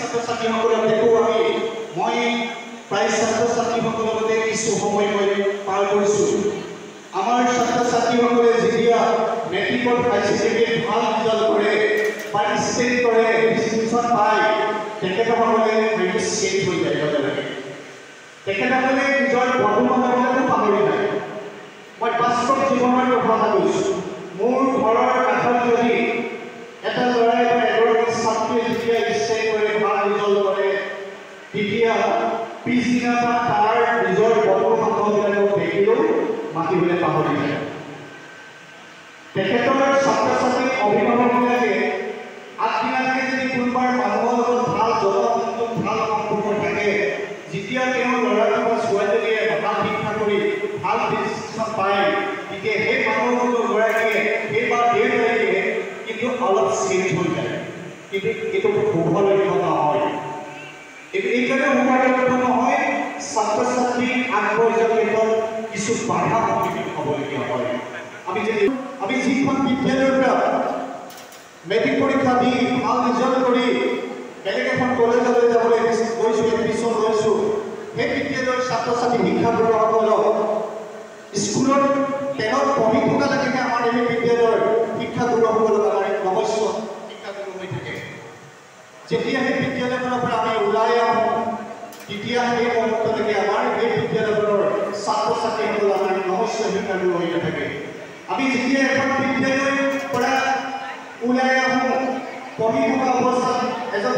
ছাত্ৰ ছাত্ৰীসকলক দেখো মই প্ৰায় ছাত্ৰ ছাত্ৰীসকলৰ লগতে কিছু সময় পাৰ কৰিছোঁ। আমাৰ ছাত্ৰ ছাত্ৰীসকলে যেতিয়া মেট্ৰিকত হাই ছেকেণ্ডেৰীত ভাল ৰিজাল্ট কৰে, পাৰ্টিচিপেট কৰে, ডিষ্টিংশ্যন পায়, তেখেতসকলে হয়তো চেঞ্জ হৈ যায় লগে লগে। তেখেতসকলে নিজৰ বন্ধু বান্ধৱীকো পাহৰি যায়। মই বাস্তৱ জীৱনৰ কথা কৈছোঁ। মোৰ ঘৰৰ কাষত যদি এটা ল'ৰাই বা এগৰাকী ছাত্ৰীয়ে যেতিয়া ষ্টেট কৰে, ভাল ৰিজাল্ট কৰে, তেতিয়া পিছদিনা তাৰ নিজৰ বন্ধু বান্ধৱীবিলাকক দেখিলেও মাতিবলৈ পাহৰি যায়। তেখেতৰ ছাত্ৰ ছাত্ৰী অভিভাৱকবিলাকে আগদিনাকে যদি কোনোবাৰ মানুহৰ লগত ভাল জনসংযোগ, ভাল সম্পৰ্ক থাকে, যেতিয়া তেওঁ ল'ৰাটো বা ছোৱালীজনীয়ে ভাল শিক্ষা কৰি ভাল ডিষ্টিংশ্যন পায়, তেতিয়া সেই মানুহগৰাকীয়ে সেই বা দেউতাকে কিন্তু অলপ চেঞ্জ হৈ যায়। কিন্তু এইটো শুভ লক্ষণ নহয়। এইকাৰণে শুভ লক্ষণ নহয়, ছাত্ৰ ছাত্ৰীৰ আগবঢ়োৱাৰ ক্ষেত্ৰত কিছু বাধা সন্মুখীন হ'বলগীয়া হয়। আমি যিখন বিদ্যালয়ৰ পৰা মেট্ৰিক পৰীক্ষা দি ভাল ৰিজাল্ট কৰি বেলেগ এখন কলেজলৈ যাবলৈ গৈছোঁ, এডমিশ্যন লৈছোঁ, সেই বিদ্যালয়ৰ ছাত্ৰ ছাত্ৰী শিক্ষাগুৰুসকলক স্কুলত 10ত পঢ়ি থকালৈকে আমাৰ এই বিদ্যালয়ৰ শিক্ষাগুৰুসকলক আমাৰ নৱস্য শিক্ষাগুৰু হৈ থাকে। যেতিয়া সেই বিদ্যালয়খনৰ পৰা আমি ওলাই আহোঁ, তেতিয়া সেই মুহূৰ্তলৈকে আমাৰ এই বিদ্যালয়খনৰ ছাত্ৰ ছাত্ৰীসকল আমাৰ নৱস্য শিক্ষাগুৰু হৈ নাথাকে। আমি যেতিয়া এখন বিদ্যালয়ৰ পৰা ওলাই আহোঁ, পঢ়ি থকা অৱস্থাত এজন